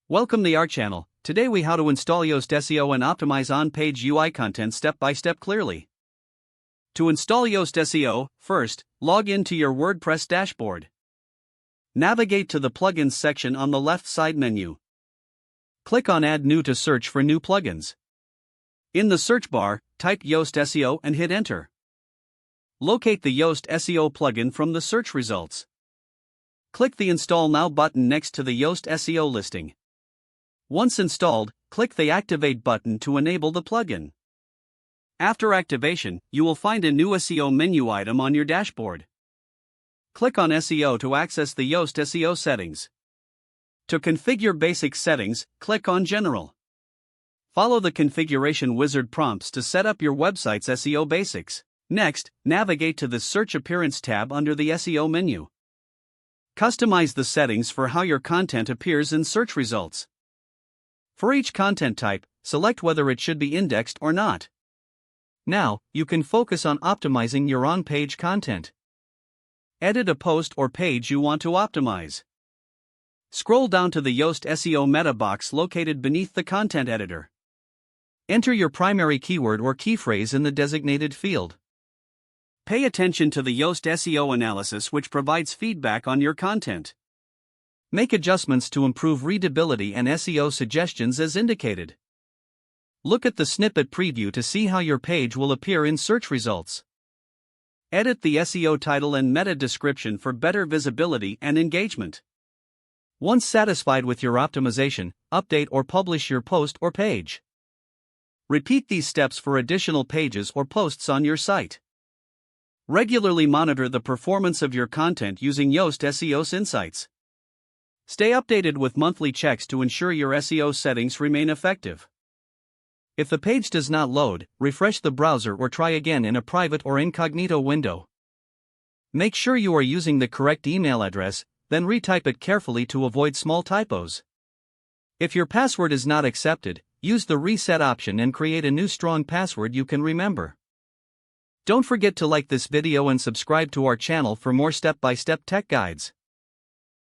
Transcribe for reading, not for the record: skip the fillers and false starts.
Welcome to our channel. Today we how to install Yoast SEO and optimize on-page UI content step by step clearly. To install Yoast SEO, first, log in to your WordPress dashboard. Navigate to the Plugins section on the left side menu. Click on Add New to search for new plugins. In the search bar, type Yoast SEO and hit Enter. Locate the Yoast SEO plugin from the search results. Click the Install Now button next to the Yoast SEO listing. Once installed, click the Activate button to enable the plugin. After activation, you will find a new SEO menu item on your dashboard. Click on SEO to access the Yoast SEO settings. To configure basic settings, click on General. Follow the configuration wizard prompts to set up your website's SEO basics. Next, navigate to the Search Appearance tab under the SEO menu. Customize the settings for how your content appears in search results. For each content type, select whether it should be indexed or not. Now, you can focus on optimizing your on-page content. Edit a post or page you want to optimize. Scroll down to the Yoast SEO meta box located beneath the content editor. Enter your primary keyword or key phrase in the designated field. Pay attention to the Yoast SEO analysis, which provides feedback on your content. Make adjustments to improve readability and SEO suggestions as indicated. Look at the snippet preview to see how your page will appear in search results. Edit the SEO title and meta description for better visibility and engagement. Once satisfied with your optimization, update or publish your post or page. Repeat these steps for additional pages or posts on your site. Regularly monitor the performance of your content using Yoast SEO's insights. Stay updated with monthly checks to ensure your SEO settings remain effective. If the page does not load, refresh the browser or try again in a private or incognito window. Make sure you are using the correct email address, then retype it carefully to avoid small typos. If your password is not accepted, use the reset option and create a new strong password you can remember. Don't forget to like this video and subscribe to our channel for more step-by-step tech guides.